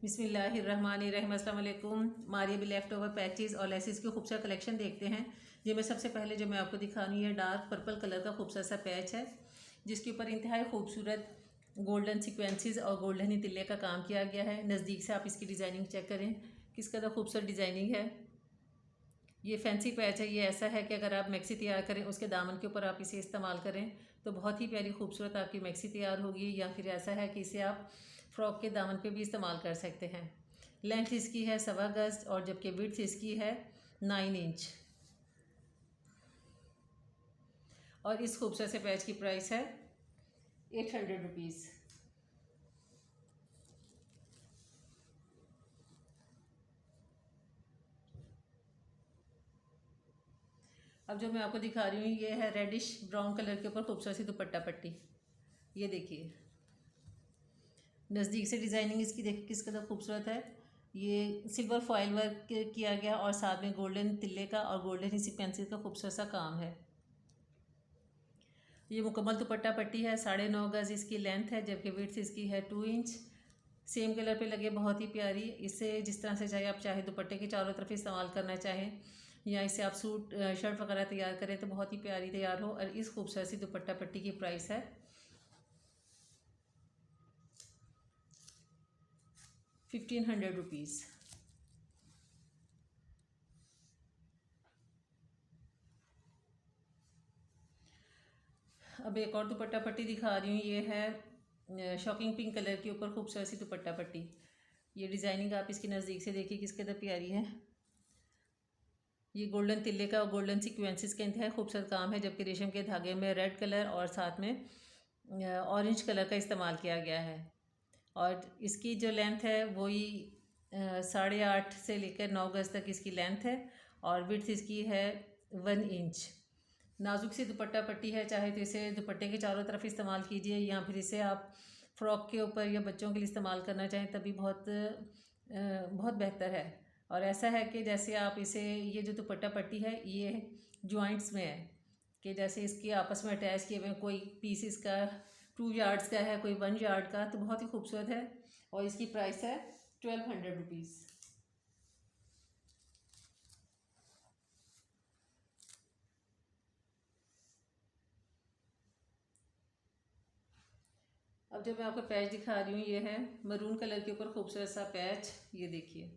बिस्मिल्लाहिर्रहमानिर्रहीम। अस्सलाम वालेकुम। हमारी अभी लेफ़्ट ओवर पैचेस और लेसेस की खूबसूरत कलेक्शन देखते हैं। जिनमें सबसे पहले जो मैं आपको दिखा रही हूँ ये डार्क पर्पल कलर का खूबसूरत सा पैच है, जिसके ऊपर इंतहाई खूबसूरत गोल्डन सीक्वेंसेस और गोल्डन ही तिल्ले का काम किया गया है। नज़दीक से आप इसकी डिज़ाइनिंग चेक करें, किस कदर खूबसूरत डिज़ाइनिंग है। ये फैंसी पैच है। ये ऐसा है कि अगर आप मैक्सी तैयार करें, उसके दामन के ऊपर आप इसे इस्तेमाल करें तो बहुत ही प्यारी खूबसूरत आपकी मैक्सी तैयार होगी। या फिर ऐसा है कि इसे आप फ्रॉक के दामन पे भी इस्तेमाल कर सकते हैं। लेंथ इसकी है 1.25 गज और जबकि विड्थ इसकी है 9 इंच। और इस खूबसूरत से पैच की प्राइस है 800 रुपीज़। अब जो मैं आपको दिखा रही हूँ ये है रेडिश ब्राउन कलर के ऊपर खूबसूरत सी दुपट्टा पट्टी। ये देखिए, नज़दीक से डिज़ाइनिंग इसकी देखिए किस कदर खूबसूरत है। ये सिल्वर फॉयल वर्क किया गया और साथ में गोल्डन तिल्ले का और गोल्डन ही सीक्वेंसेस का खूबसूरत सा काम है। ये मुकम्मल दुपट्टा पट्टी है। 9.5 गज इसकी लेंथ है, जबकि विड्थ इसकी है 2 इंच। सेम कलर पे लगे, बहुत ही प्यारी। इसे जिस तरह से चाहे आप चाहे दुपट्टे के चारों तरफ इस्तेमाल करना चाहें या इसे आप सूट शर्ट वगैरह तैयार करें तो बहुत ही प्यारी तैयार हो। और इस खूबसूरत सी दुपट्टा पट्टी की प्राइस है 1500 रुपीज़। अब एक और दुपट्टा पट्टी दिखा रही हूँ। ये है शॉकिंग पिंक कलर के ऊपर खूबसूरत सी दुपट्टा पट्टी। ये डिज़ाइनिंग आप इसकी नज़दीक से देखिए किस कदर प्यारी है। ये गोल्डन तिल्ले का और गोल्डन सीक्वेंसेस का इंतहाई खूबसूरत काम है, जबकि रेशम के धागे में रेड कलर और साथ में ऑरेंज कलर का इस्तेमाल किया गया है। और इसकी जो लेंथ है वही 8.5 से लेकर 9 गज तक इसकी लेंथ है और विड्थ इसकी है 1 इंच। नाजुक सी दुपट्टा पट्टी है। चाहे तो इसे दुपट्टे के चारों तरफ इस्तेमाल कीजिए या फिर इसे आप फ्रॉक के ऊपर या बच्चों के लिए इस्तेमाल करना चाहें तभी बहुत बेहतर है। और ऐसा है कि जैसे आप इसे, ये जो दुपट्टा पट्टी है ये जॉइंट्स में है कि जैसे इसके आपस में अटैच किए हुए, कोई पीस इसका 2 यार्ड्स का है, कोई 1 यार्ड का, तो बहुत ही खूबसूरत है। और इसकी प्राइस है 1200 रुपीज़। अब जो मैं आपको पैच दिखा रही हूँ ये है मरून कलर के ऊपर खूबसूरत सा पैच। ये देखिए,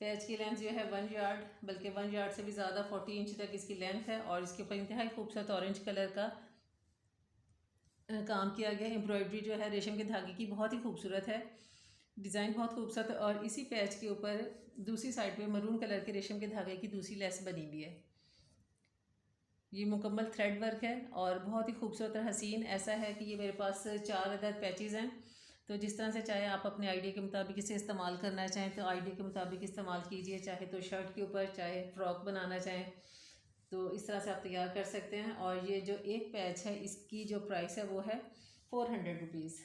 पैच की लेंथ जो है 1 यार्ड, बल्कि 1 यार्ड से भी ज़्यादा 40 इंच तक इसकी लेंथ है। और इसके ऊपर इंतहाई खूबसूरत ऑरेंज कलर का काम किया गया। एम्ब्रॉयडरी जो है रेशम के धागे की बहुत ही खूबसूरत है, डिज़ाइन बहुत खूबसूरत है। और इसी पैच के ऊपर दूसरी साइड पे मरून कलर के रेशम के धागे की दूसरी लेस बनी हुई है। ये मुकम्मल थ्रेड वर्क है और बहुत ही खूबसूरत और हसीन। ऐसा है कि ये मेरे पास 4 अदद पैचेज़ हैं, तो जिस तरह से चाहे आप अपने आइडिया के मुताबिक इसे इस्तेमाल करना चाहें तो आइडिया के मुताबिक इस्तेमाल कीजिए। चाहे तो शर्ट के ऊपर, चाहे फ्रॉक बनाना चाहें तो इस तरह से आप तैयार कर सकते हैं। और ये जो एक पैच है इसकी जो प्राइस है वो है 400 रुपीज़।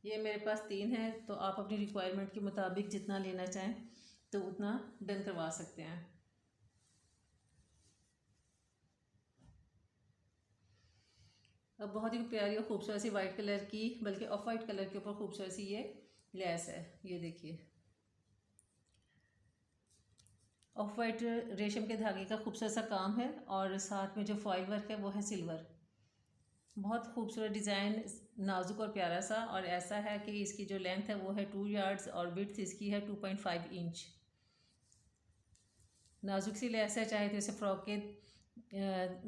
ये मेरे पास 3 है, तो आप अपनी रिक्वायरमेंट के मुताबिक जितना लेना चाहें तो उतना डन करवा सकते हैं। अब बहुत ही प्यारी और खूबसूरत सी वाइट कलर की, बल्कि ऑफ वाइट कलर के ऊपर खूबसूरत सी ये लेस है। ये देखिए, ऑफ वाइट रेशम के धागे का खूबसूरत सा काम है और साथ में जो फॉइल वर्क है वो है सिल्वर। बहुत खूबसूरत डिज़ाइन, नाजुक और प्यारा सा। और ऐसा है कि इसकी जो लेंथ है वो है 2 यार्ड्स और विड्थ इसकी है 2.5 इंच। नाजुक सी लेस है। चाहे तो इसे फ्रॉक के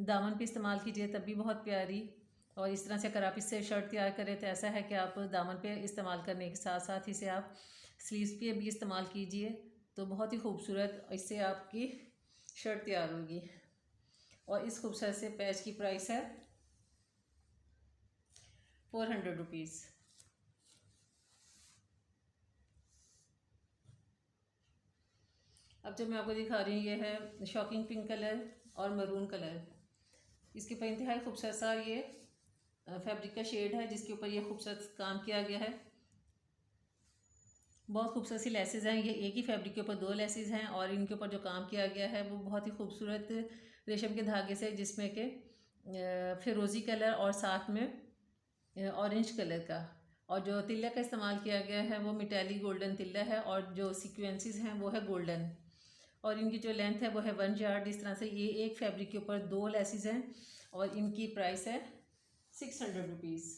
दामन पे इस्तेमाल कीजिए तब भी बहुत प्यारी। और इस तरह से अगर आप इससे शर्ट तैयार करें तो ऐसा है कि आप दामन पे इस्तेमाल करने के साथ साथ इसे आप स्लीव्स पे भी इस्तेमाल कीजिए तो बहुत ही खूबसूरत इससे आपकी शर्ट तैयार होगी। और इस खूबसूरत से पैच की प्राइस है 400 रुपीज़। अब जो मैं आपको दिखा रही हूँ ये है शॉकिंग पिंक कलर और मरून कलर। इसके ऊपर इंतहाई खूबसूरत सा ये फैब्रिक का शेड है, जिसके ऊपर ये खूबसूरत काम किया गया है। बहुत खूबसूरत सी लेसेस हैं। ये एक ही फैब्रिक के ऊपर 2 लेसेस हैं और इनके ऊपर जो काम किया गया है वो बहुत ही खूबसूरत रेशम के धागे से, जिसमें कि फिरोज़ी कलर और साथ में ऑरेंज कलर का। और जो तिल्ला का इस्तेमाल किया गया है वो मेटालिक गोल्डन तिल्ला है, और जो सीक्वेंसेस हैं वो है गोल्डन, और इनकी जो लेंथ है वो है 1 यार्ड। इस तरह से ये एक फैब्रिक के ऊपर 2 लेसेस हैं और इनकी प्राइस है 600 रुपीज़।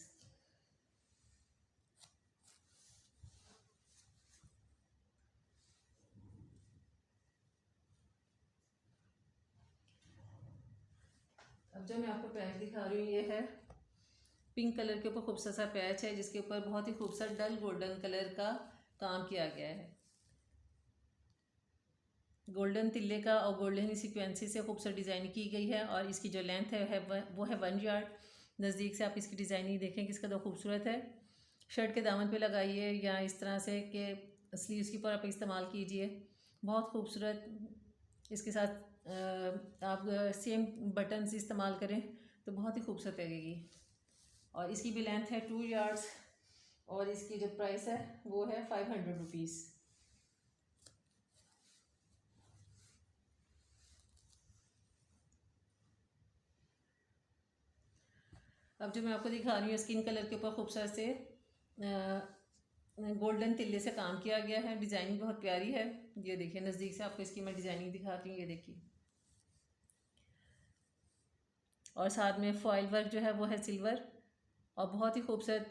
अब जो मैं आपको पैच दिखा रही हूँ ये है पिंक कलर के ऊपर खूबसूरत सा पैच है, जिसके ऊपर बहुत ही खूबसूरत डल गोल्डन कलर का काम किया गया है। गोल्डन तिल्ले का और गोल्डन सीक्वेंसेस से खूबसूरत डिज़ाइनिंग की गई है, और इसकी जो लेंथ है वो है 1 यार्ड। नज़दीक से आप इसकी डिज़ाइनिंग देखें किसका तो खूबसूरत है। शर्ट के दामन पे लगाइए या इस तरह से कि स्लीव्स के ऊपर आप इस्तेमाल कीजिए, बहुत खूबसूरत। इसके साथ आप सेम बटन्स इस्तेमाल करें तो बहुत ही खूबसूरत लगेगी। और इसकी भी लेंथ है 2 यार्ड्स, और इसकी जो प्राइस है वो है 500 रुपीज़। अब जो मैं आपको दिखा रही हूँ स्किन कलर के ऊपर खूबसूरत से गोल्डन तिल्ले से काम किया गया है। डिज़ाइनिंग बहुत प्यारी है। ये देखिए नज़दीक से आपको इसकी मैं डिज़ाइनिंग दिखाती हूँ, ये देखिए। और साथ में फॉइल वर्क जो है वो है सिल्वर, और बहुत ही खूबसूरत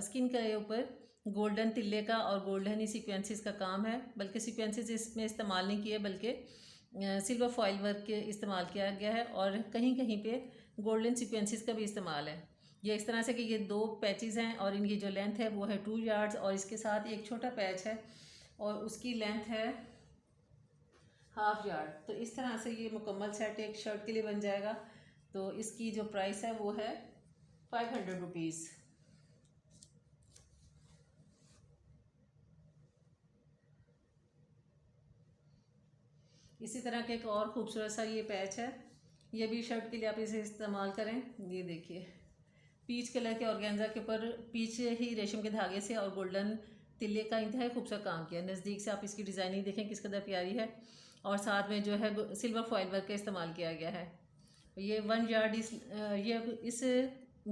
स्किन के ऊपर गोल्डन तिल्ले का और गोल्डन ही सीक्वेंसेस का काम है, बल्कि सीक्वेंसेस इसमें इस्तेमाल नहीं किए बल्कि सिल्वर फॉइल वर्क के इस्तेमाल किया गया है, और कहीं कहीं पे गोल्डन सीक्वेंसेस का भी इस्तेमाल है। ये इस तरह से कि ये 2 पैचेस हैं और इनकी जो लेंथ है वो है 2 यार्ड्स, और इसके साथ एक छोटा पैच है और उसकी लेंथ है 1/2 यार्ड। तो इस तरह से ये मुकम्मल सेट एक शर्ट के लिए बन जाएगा। तो इसकी जो प्राइस है वो है 500 रुपीज़। इसी तरह का एक और ख़ूबसूरत सा ये पैच है, ये भी शर्ट के लिए आप इसे इस्तेमाल करें। ये देखिए पीच कलर के ऑर्गेन्जा के ऊपर पीच ही रेशम के धागे से और गोल्डन तिल्ले का इंतहाई खूबसूरत काम किया। नज़दीक से आप इसकी डिज़ाइनिंग देखें किस कदर प्यारी है, और साथ में जो है सिल्वर फॉइल वर्क का इस्तेमाल किया गया है। ये 1 यार्ड इस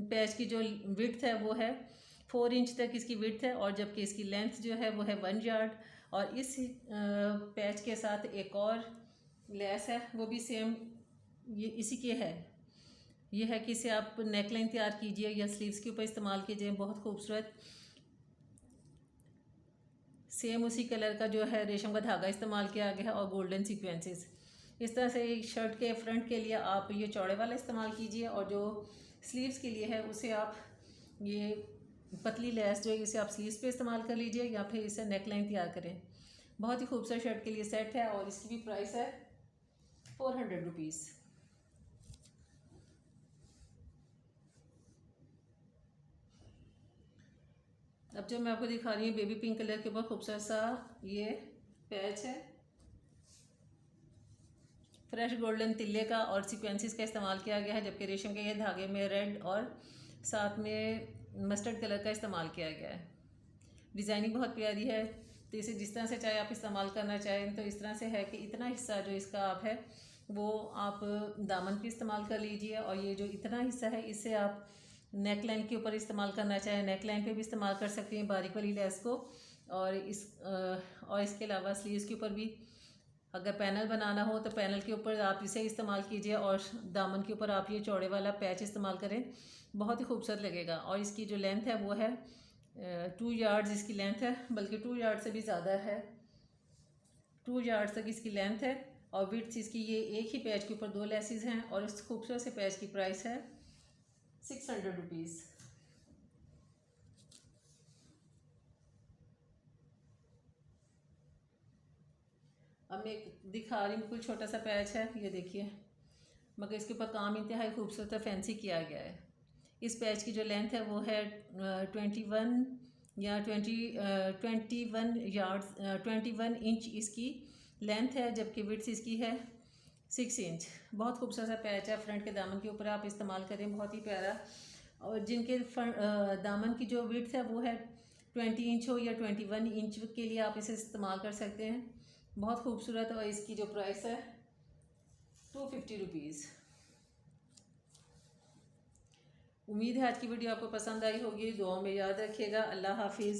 पैच की जो विड्थ है वो है 4 इंच तक इसकी विड्थ है, और जबकि इसकी लेंथ जो है वो है 1 यार्ड। और इस पैच के साथ एक और लेस है, वो भी सेम ये इसी के है। ये है कि इसे आप नेक लाइन तैयार कीजिए या स्लीव्स के ऊपर इस्तेमाल कीजिए, बहुत खूबसूरत। सेम उसी कलर का जो है रेशम का धागा इस्तेमाल किया गया है और गोल्डन सीक्वेंसेस। इस तरह से एक शर्ट के फ्रंट के लिए आप ये चौड़े वाला इस्तेमाल कीजिए, और जो स्लीव्स के लिए है उसे आप ये पतली लेस जो है इसे आप स्लीव्स पे इस्तेमाल कर लीजिए, या फिर इसे नेक लाइन तैयार करें। बहुत ही खूबसूरत शर्ट के लिए सेट है, और इसकी भी प्राइस है 400 रुपीज़। अब जो मैं आपको दिखा रही हूँ बेबी पिंक कलर के ऊपर खूबसूरत सा ये पैच है, फ्रेश गोल्डन तिल्ले का और सीक्वेंसेस का इस्तेमाल किया गया है, जबकि रेशम के ये धागे में रेड और साथ में मस्टर्ड कलर का इस्तेमाल किया गया है। डिज़ाइनिंग बहुत प्यारी है। तो इसे जिस तरह से चाहे आप इस्तेमाल करना चाहें, तो इस तरह से है कि इतना हिस्सा जो इसका आप है वो आप दामन पे इस्तेमाल कर लीजिए, और ये जो इतना हिस्सा है इसे आप नेक लाइन के ऊपर इस्तेमाल करना चाहें नेक लाइन पे भी इस्तेमाल कर सकती हैं बारीक वाली लेस को। और इसके अलावा स्लीव्स के ऊपर भी अगर पैनल बनाना हो तो पैनल के ऊपर आप इसे इस्तेमाल कीजिए, और दामन के ऊपर आप ये चौड़े वाला पैच इस्तेमाल करें, बहुत ही खूबसूरत लगेगा। और इसकी जो लेंथ है वो है 2 यार्ड्स इसकी लेंथ है, बल्कि 2 यार्ड से भी ज़्यादा है। 2 यार्ड तक इसकी लेंथ है, और विड्थ इसकी ये एक ही पैच के ऊपर 2 लेसेस हैं, और इस खूबसूरत से पैच की प्राइस है 600 रुपीज़। अब मैं दिखा रही हूँ बिल्कुल छोटा सा पैच है, ये देखिए, मगर इसके ऊपर काम इंतहाई खूबसूरत और फैंसी किया गया है। इस पैच की जो लेंथ है वो है 21 या 21 यार्ड्स 21 इंच इसकी लेंथ है, जबकि विड्थ इसकी है 6 इंच। बहुत खूबसूरत सा पैच है, फ्रंट के दामन के ऊपर आप इस्तेमाल करें, बहुत ही प्यारा। और जिनके दामन की जो विड्थ है वो है 20 इंच हो या 21 इंच के लिए आप इसे इस्तेमाल कर सकते हैं, बहुत खूबसूरत। और इसकी जो प्राइस है 250 रुपीज़। उम्मीद है आज की वीडियो आपको पसंद आई होगी। दुआओं में याद रखिएगा। अल्लाह हाफिज़।